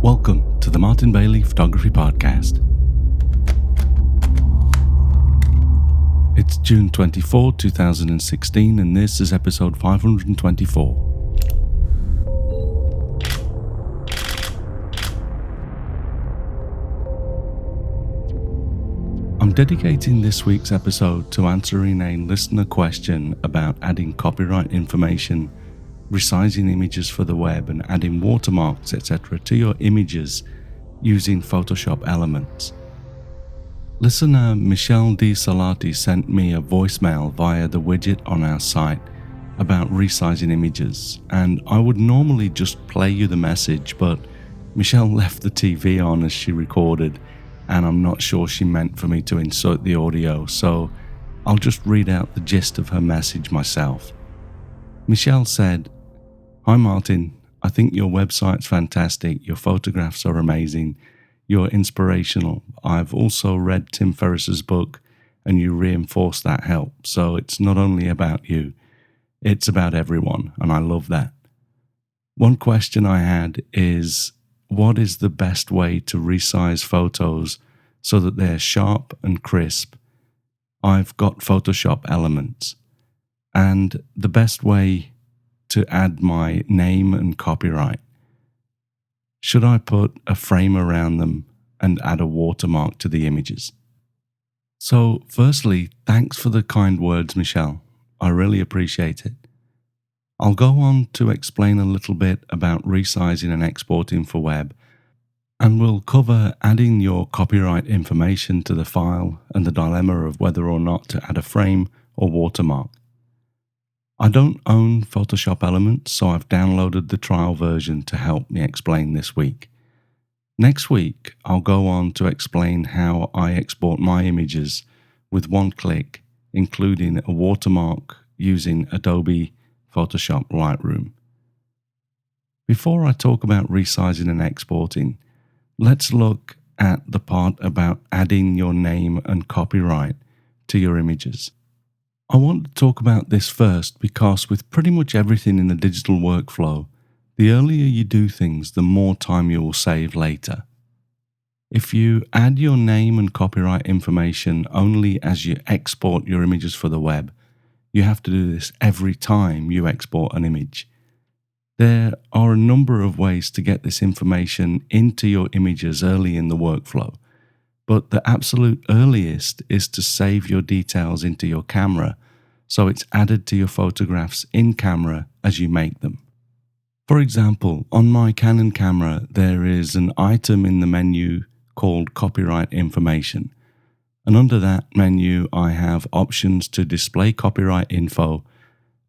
Welcome to the Martin Bailey Photography Podcast. It's June 24, 2016, and this is episode 524. I'm dedicating this week's episode to answering a listener question about adding copyright information, resizing images for the web, and adding watermarks, etc. to your images using Photoshop Elements. Listener Michelle D. Salati sent me a voicemail via the widget on our site about resizing images, and I would normally just play you the message, but Michelle left the TV on as she recorded, and I'm not sure she meant for me to insert the audio, so I'll just read out the gist of her message myself. Michelle said, "Hi Martin, I think your website's fantastic, your photographs are amazing, you're inspirational. I've also read Tim Ferriss's book and you reinforce that help, so it's not only about you, it's about everyone, and I love that. One question I had is, what is the best way to resize photos so that they're sharp and crisp? I've got Photoshop Elements, and the best way to add my name and copyright. Should I put a frame around them and add a watermark to the images?" So firstly, thanks for the kind words, Michelle. I really appreciate it. I'll go on to explain a little bit about resizing and exporting for web, and we'll cover adding your copyright information to the file and the dilemma of whether or not to add a frame or watermark. I don't own Photoshop Elements, so I've downloaded the trial version to help me explain this week. Next week, I'll go on to explain how I export my images with one click, including a watermark using Adobe Photoshop Lightroom. Before I talk about resizing and exporting, let's look at the part about adding your name and copyright to your images. I want to talk about this first because with pretty much everything in the digital workflow, the earlier you do things, the more time you will save later. If you add your name and copyright information only as you export your images for the web, you have to do this every time you export an image. There are a number of ways to get this information into your images early in the workflow, but the absolute earliest is to save your details into your camera so it's added to your photographs in camera as you make them. For example, on my Canon camera there is an item in the menu called Copyright Information, and under that menu I have options to display copyright info,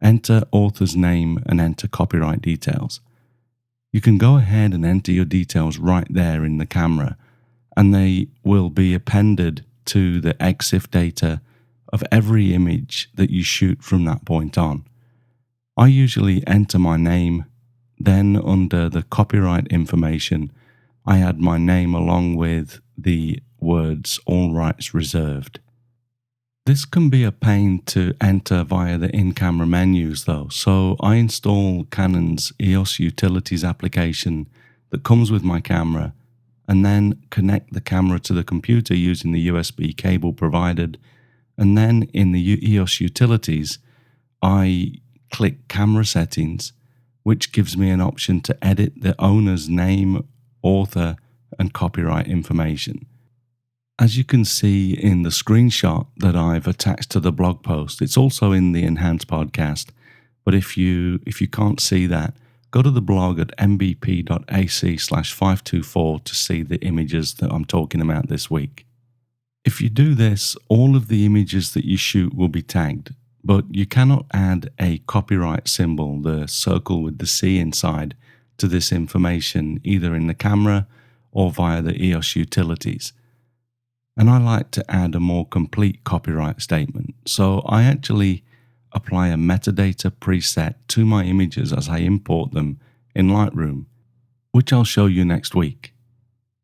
enter author's name, and enter copyright details. You can go ahead and enter your details right there in the camera, and they will be appended to the EXIF data of every image that you shoot from that point on. I usually enter my name, then under the copyright information, I add my name along with the words "all rights reserved." This can be a pain to enter via the in-camera menus though, so I install Canon's EOS Utilities application that comes with my camera, and then connect the camera to the computer using the USB cable provided, and then in the EOS Utilities, I click Camera Settings, which gives me an option to edit the owner's name, author, and copyright information. As you can see in the screenshot that I've attached to the blog post, it's also in the Enhanced podcast, but if you can't see that, go to the blog at mbp.ac/524 to see the images that I'm talking about this week. If you do this, all of the images that you shoot will be tagged, but you cannot add a copyright symbol, the circle with the C inside, to this information either in the camera or via the EOS Utilities. And I like to add a more complete copyright statement, so I actually apply a metadata preset to my images as I import them in Lightroom, which I'll show you next week.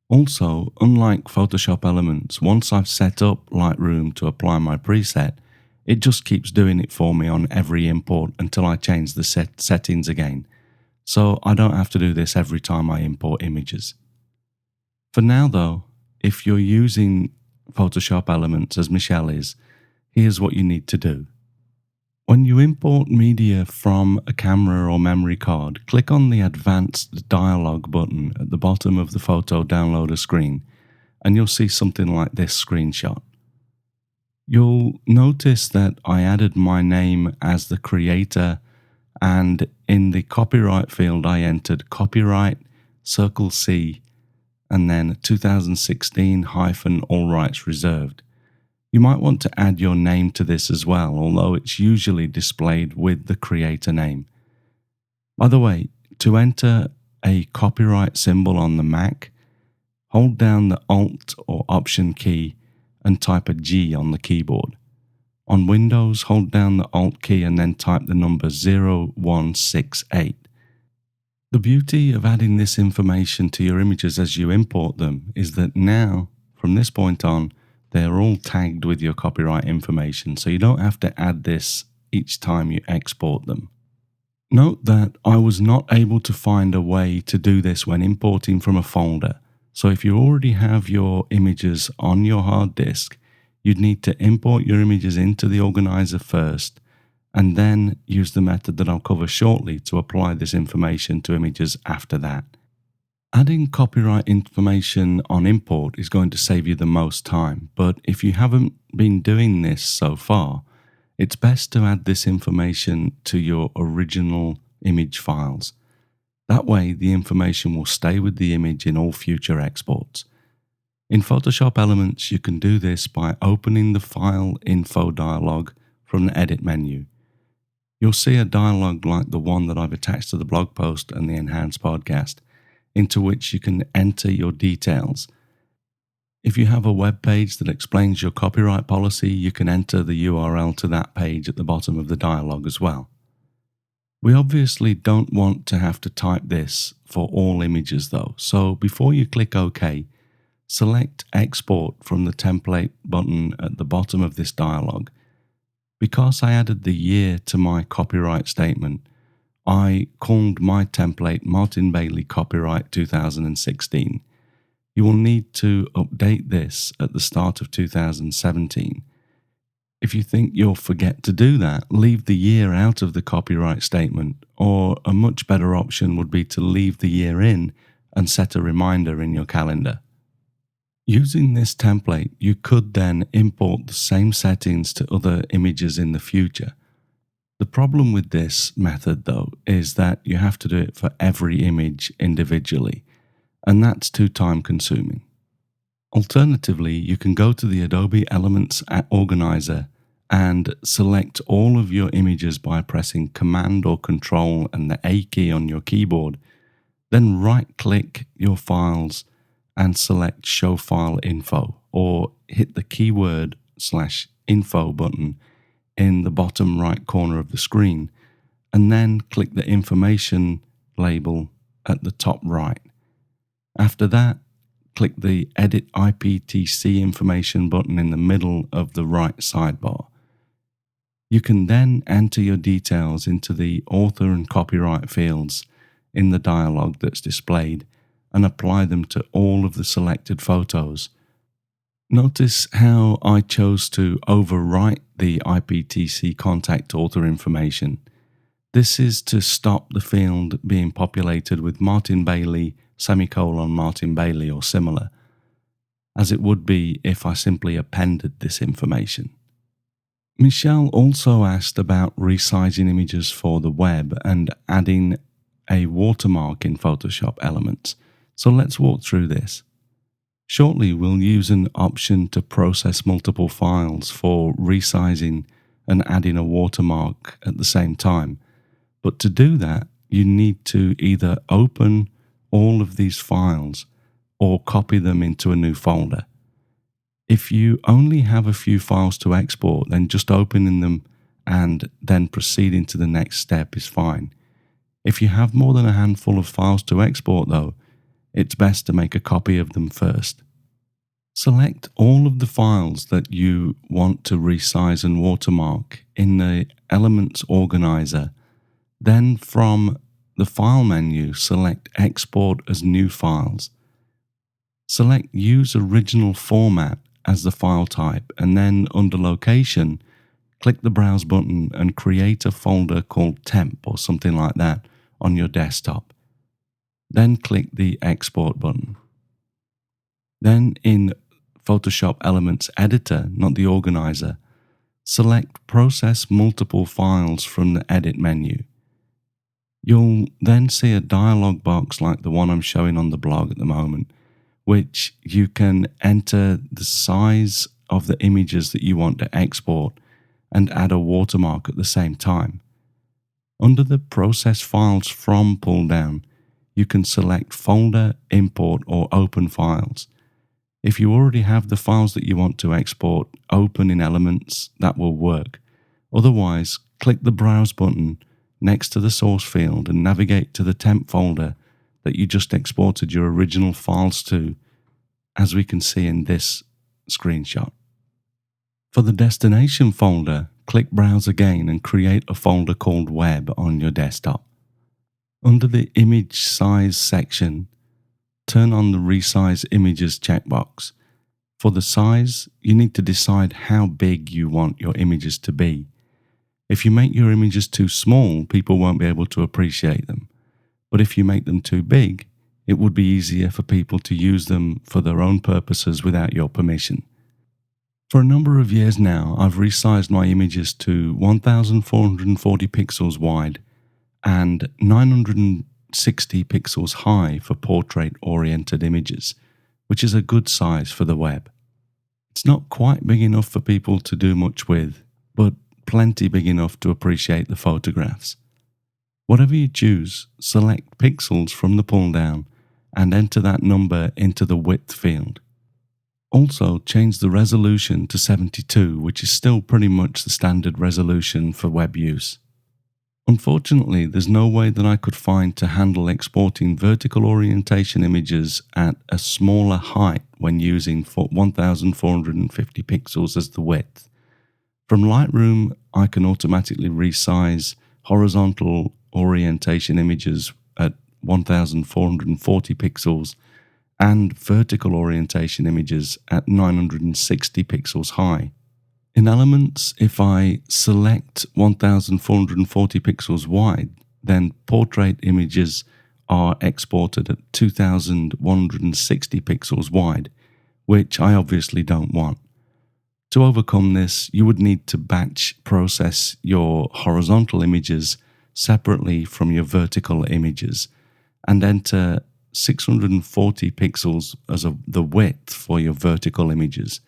Also, unlike Photoshop Elements, once I've set up Lightroom to apply my preset, it just keeps doing it for me on every import until I change the settings again, so I don't have to do this every time I import images. For now though, if you're using Photoshop Elements as Michelle is, here's what you need to do. When you import media from a camera or memory card, click on the Advanced Dialog button at the bottom of the photo downloader screen, and you'll see something like this screenshot. You'll notice that I added my name as the creator, and in the copyright field I entered copyright, circle C, and then 2016 - all rights reserved. You might want to add your name to this as well, although it's usually displayed with the creator name. By the way, to enter a copyright symbol on the Mac, hold down the Alt or Option key and type a G on the keyboard. On Windows, hold down the Alt key and then type the number 0168. The beauty of adding this information to your images as you import them is that now, from this point on, they're all tagged with your copyright information, so you don't have to add this each time you export them. Note that I was not able to find a way to do this when importing from a folder, so if you already have your images on your hard disk, you'd need to import your images into the organizer first, and then use the method that I'll cover shortly to apply this information to images after that. Adding copyright information on import is going to save you the most time, but if you haven't been doing this so far, it's best to add this information to your original image files. That way, the information will stay with the image in all future exports. In Photoshop Elements, you can do this by opening the File Info dialog from the Edit menu. You'll see a dialog like the one that I've attached to the blog post and the Enhanced podcast, into which you can enter your details. If you have a web page that explains your copyright policy, you can enter the URL to that page at the bottom of the dialog as well. We obviously don't want to have to type this for all images though, so before you click OK, select Export from the template button at the bottom of this dialog. Because I added the year to my copyright statement, I called my template Martin Bailey Copyright 2016. You will need to update this at the start of 2017. If you think you'll forget to do that, leave the year out of the copyright statement, or a much better option would be to leave the year in and set a reminder in your calendar. Using this template, you could then import the same settings to other images in the future. The problem with this method though is that you have to do it for every image individually, and that's too time consuming. Alternatively, you can go to the Adobe Elements Organizer and select all of your images by pressing Command or Control and the A key on your keyboard, then right-click your files and select Show File Info, or hit the keyword /info button in the bottom right corner of the screen, and then click the information label at the top right. After that, click the Edit IPTC Information button in the middle of the right sidebar. You can then enter your details into the author and copyright fields in the dialog that's displayed and apply them to all of the selected photos. Notice how I chose to overwrite the IPTC contact author information. This is to stop the field being populated with Martin Bailey, Martin Bailey or similar, as it would be if I simply appended this information. Michelle also asked about resizing images for the web and adding a watermark in Photoshop Elements. So let's walk through this. Shortly, we'll use an option to process multiple files for resizing and adding a watermark at the same time. But to do that, you need to either open all of these files or copy them into a new folder. If you only have a few files to export, then just opening them and then proceeding to the next step is fine. If you have more than a handful of files to export though, it's best to make a copy of them first. Select all of the files that you want to resize and watermark in the Elements Organizer. Then from the File menu, select Export as New Files. Select Use Original Format as the file type, and then under Location, click the Browse button and create a folder called Temp or something like that on your desktop. Then click the Export button. Then in Photoshop Elements Editor, not the organizer, select Process Multiple Files from the Edit menu. You'll then see a dialog box like the one I'm showing on the blog at the moment, which you can enter the size of the images that you want to export and add a watermark at the same time. Under the Process Files From pull-down, you can select Folder, Import, or Open Files. If you already have the files that you want to export open in Elements, that will work. Otherwise, click the Browse button next to the source field and navigate to the temp folder that you just exported your original files to, as we can see in this screenshot. For the destination folder, click Browse again and create a folder called Web on your desktop. Under the Image Size section, turn on the Resize Images checkbox. For the size, you need to decide how big you want your images to be. If you make your images too small, people won't be able to appreciate them. But if you make them too big, it would be easier for people to use them for their own purposes without your permission. For a number of years now, I've resized my images to 1440 pixels wide and 960 pixels high for portrait-oriented images, which is a good size for the web. It's not quite big enough for people to do much with, but plenty big enough to appreciate the photographs. Whatever you choose, select Pixels from the pull-down and enter that number into the Width field. Also, change the resolution to 72, which is still pretty much the standard resolution for web use. Unfortunately, there's no way that I could find to handle exporting vertical orientation images at a smaller height when using 1450 pixels as the width. From Lightroom, I can automatically resize horizontal orientation images at 1440 pixels and vertical orientation images at 960 pixels high. In Elements, if I select 1440 pixels wide, then portrait images are exported at 2160 pixels wide, which I obviously don't want. To overcome this, you would need to batch process your horizontal images separately from your vertical images and enter 640 pixels as the width for your vertical images.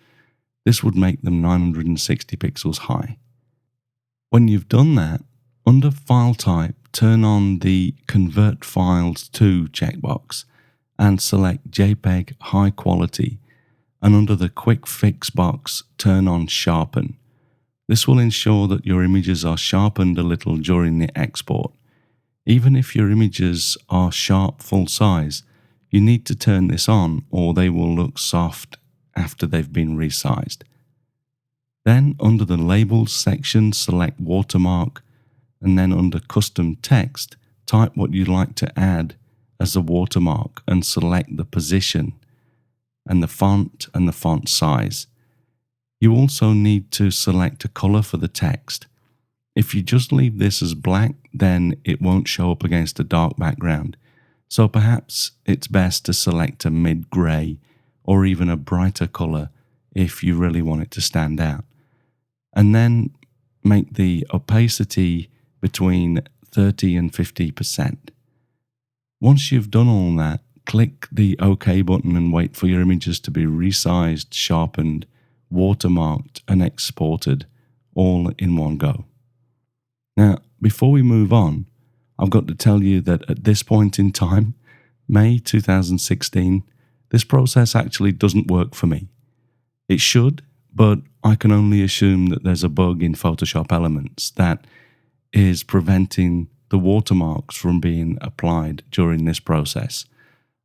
This would make them 960 pixels high. When you've done that, under File Type, turn on the Convert Files to checkbox and select JPEG High Quality, and under the Quick Fix box, turn on Sharpen. This will ensure that your images are sharpened a little during the export. Even if your images are sharp full size, you need to turn this on or they will look soft after they've been resized. Then under the Labels section, select Watermark, and then under Custom Text, type what you'd like to add as a watermark and select the position and the font and the font size. You also need to select a color for the text. If you just leave this as black, then it won't show up against a dark background. So perhaps it's best to select a mid-gray or even a brighter color if you really want it to stand out. And then make the opacity between 30 and 50%. Once you've done all that, click the OK button and wait for your images to be resized, sharpened, watermarked, and exported all in one go. Now, before we move on, I've got to tell you that at this point in time, May 2016, this process actually doesn't work for me. It should, but I can only assume that there's a bug in Photoshop Elements that is preventing the watermarks from being applied during this process.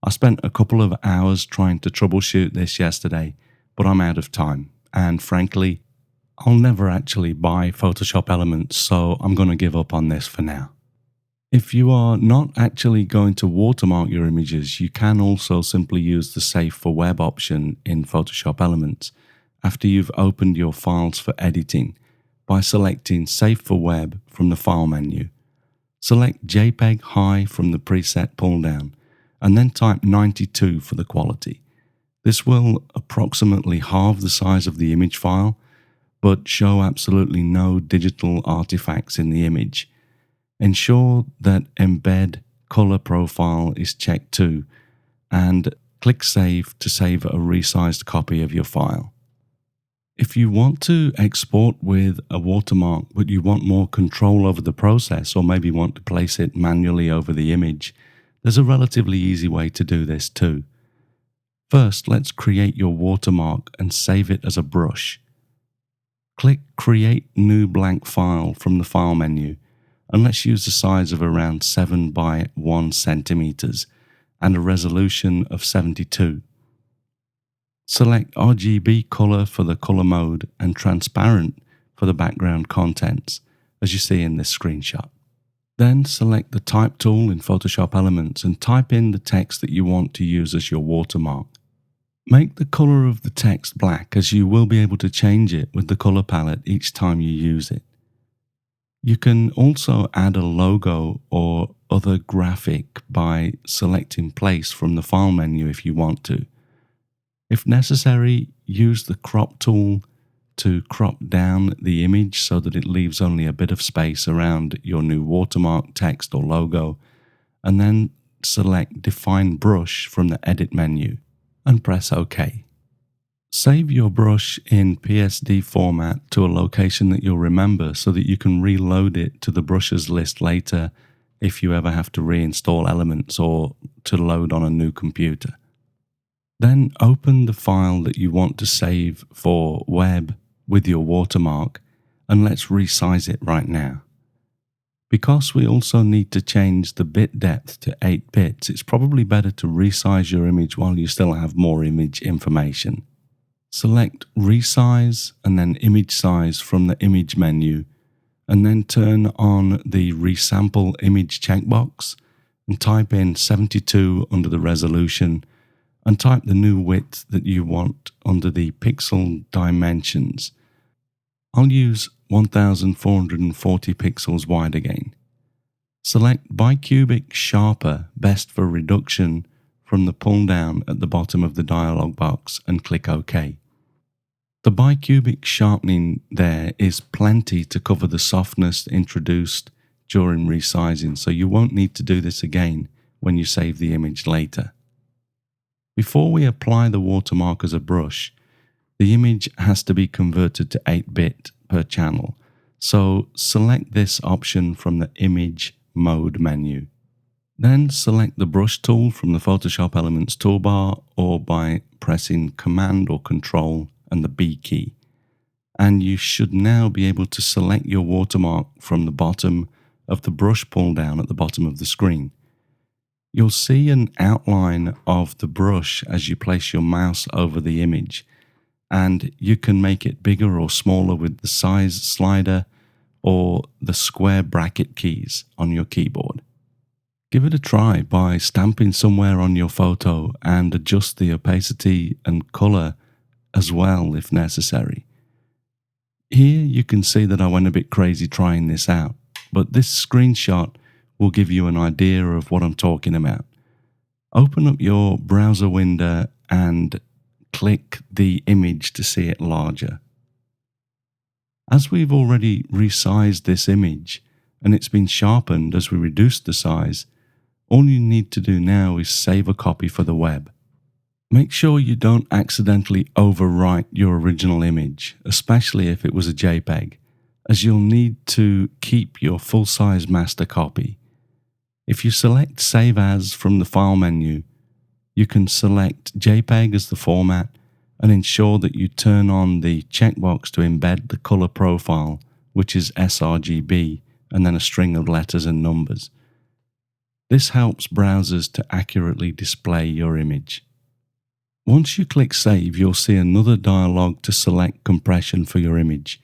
I spent a couple of hours trying to troubleshoot this yesterday, but I'm out of time, and frankly, I'll never actually buy Photoshop Elements, so I'm going to give up on this for now. If you are not actually going to watermark your images, you can also simply use the Save for Web option in Photoshop Elements after you've opened your files for editing by selecting Save for Web from the File menu. Select JPEG High from the preset pull-down and then type 92 for the quality. This will approximately halve the size of the image file, but show absolutely no digital artifacts in the image. Ensure that Embed Color Profile is checked too, and click Save to save a resized copy of your file. If you want to export with a watermark but you want more control over the process, or maybe want to place it manually over the image, there's a relatively easy way to do this too. First, let's create your watermark and save it as a brush. Click Create New Blank File from the File menu, and let's use a size of around 7 by 1 centimeters and a resolution of 72. Select RGB color for the color mode and transparent for the background contents, as you see in this screenshot. Then select the Type tool in Photoshop Elements and type in the text that you want to use as your watermark. Make the color of the text black, as you will be able to change it with the color palette each time you use it. You can also add a logo or other graphic by selecting Place from the File menu if you want to. If necessary, use the Crop tool to crop down the image so that it leaves only a bit of space around your new watermark, text or logo, and then select Define Brush from the Edit menu and press OK. Save your brush in PSD format to a location that you'll remember so that you can reload it to the brushes list later if you ever have to reinstall Elements or to load on a new computer. Then open the file that you want to save for web with your watermark, and let's resize it right now. Because we also need to change the bit depth to 8 bits, it's probably better to resize your image while you still have more image information. Select Resize and then Image Size from the Image menu, and then turn on the Resample Image checkbox and type in 72 under the resolution and type the new width that you want under the pixel dimensions. I'll use 1440 pixels wide again. Select Bicubic Sharper Best for Reduction from the pull down at the bottom of the dialog box and click OK. The bicubic sharpening there is plenty to cover the softness introduced during resizing, so you won't need to do this again when you save the image later. Before we apply the watermark as a brush, the image has to be converted to 8-bit per channel, so select this option from the Image Mode menu. Then select the Brush tool from the Photoshop Elements toolbar or by pressing Command or Control and the B key. And you should now be able to select your watermark from the bottom of the brush pull down at the bottom of the screen. You'll see an outline of the brush as you place your mouse over the image, and you can make it bigger or smaller with the size slider or the square bracket keys on your keyboard. Give it a try by stamping somewhere on your photo and adjust the opacity and color as well if necessary. Here you can see that I went a bit crazy trying this out, but this screenshot will give you an idea of what I'm talking about. Open up your browser window and click the image to see it larger. As we've already resized this image and it's been sharpened as we reduced the size, all you need to do now is save a copy for the web. Make sure you don't accidentally overwrite your original image, especially if it was a JPEG, as you'll need to keep your full-size master copy. If you select Save As from the File menu, you can select JPEG as the format and ensure that you turn on the checkbox to embed the color profile, which is sRGB, and then a string of letters and numbers. This helps browsers to accurately display your image. Once you click Save, you'll see another dialog to select compression for your image.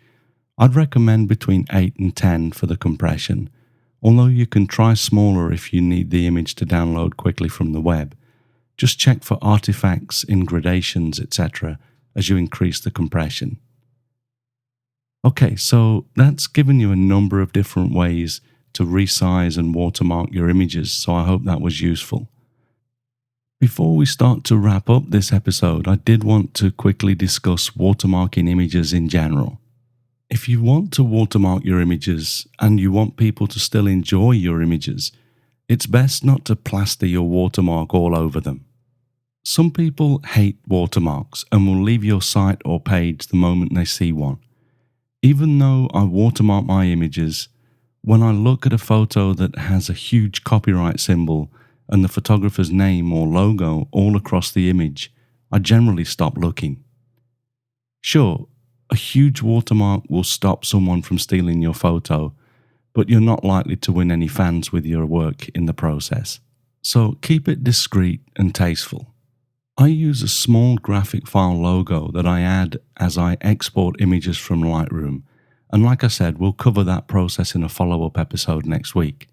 I'd recommend between 8 and 10 for the compression, although you can try smaller if you need the image to download quickly from the web. Just check for artifacts in gradations, etc. as you increase the compression. Okay, so that's given you a number of different ways to resize and watermark your images, so I hope that was useful. Before we start to wrap up this episode, I did want to quickly discuss watermarking images in general. If you want to watermark your images and you want people to still enjoy your images, it's best not to plaster your watermark all over them. Some people hate watermarks and will leave your site or page the moment they see one. Even though I watermark my images, when I look at a photo that has a huge copyright symbol and the photographer's name or logo all across the image, I generally stop looking. Sure, a huge watermark will stop someone from stealing your photo, but you're not likely to win any fans with your work in the process. So keep it discreet and tasteful. I use a small graphic file logo that I add as I export images from Lightroom, and like I said, we'll cover that process in a follow-up episode next week.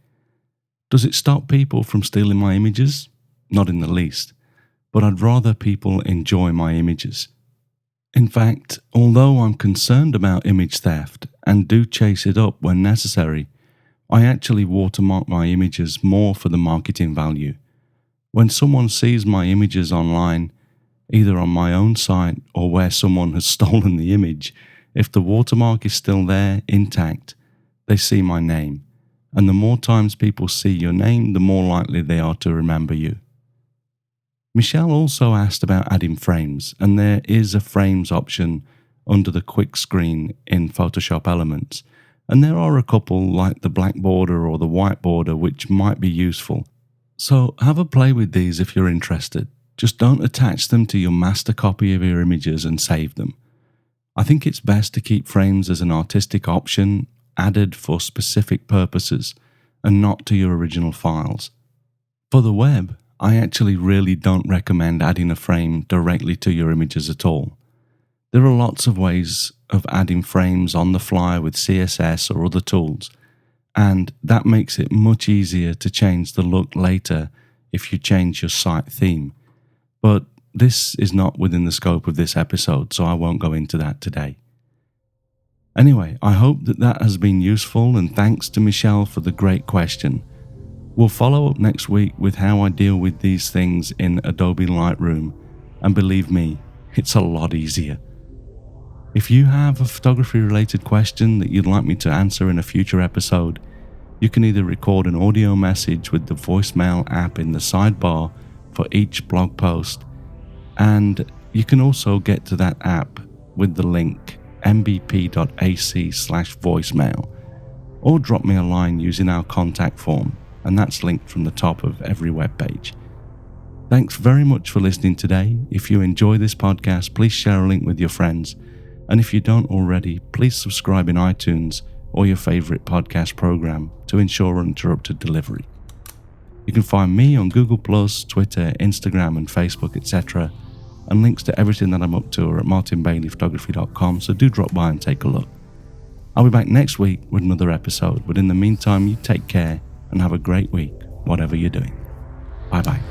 Does it stop people from stealing my images? Not in the least, but I'd rather people enjoy my images. In fact, although I'm concerned about image theft and do chase it up when necessary, I actually watermark my images more for the marketing value. When someone sees my images online, either on my own site or where someone has stolen the image, if the watermark is still there, intact, they see my name. And the more times people see your name, the more likely they are to remember you. Michelle also asked about adding frames, and there is a frames option under the quick screen in Photoshop Elements, and there are a couple like the black border or the white border which might be useful. So have a play with these if you're interested. Just don't attach them to your master copy of your images and save them. I think it's best to keep frames as an artistic option added for specific purposes and not to your original files. For the web, I actually really don't recommend adding a frame directly to your images at all. There are lots of ways of adding frames on the fly with CSS or other tools, and that makes it much easier to change the look later if you change your site theme. But this is not within the scope of this episode, so I won't go into that today. Anyway, I hope that has been useful, and thanks to Michelle for the great question. We'll follow up next week with how I deal with these things in Adobe Lightroom, and believe me, it's a lot easier. If you have a photography related question that you'd like me to answer in a future episode, you can either record an audio message with the voicemail app in the sidebar for each blog post, and you can also get to that app with the link mbp.ac/voicemail, or drop me a line using our contact form, and that's linked from the top of every web page. Thanks very much for listening today. If you enjoy this podcast, please share a link with your friends, and if you don't already, please subscribe in iTunes or your favorite podcast program to ensure uninterrupted delivery. You can find me on Google+, Twitter, Instagram and Facebook, etc., and links to everything that I'm up to are at martinbaileyphotography.com, so do drop by and take a look. I'll be back next week with another episode, but in the meantime, you take care and have a great week, whatever you're doing. Bye bye.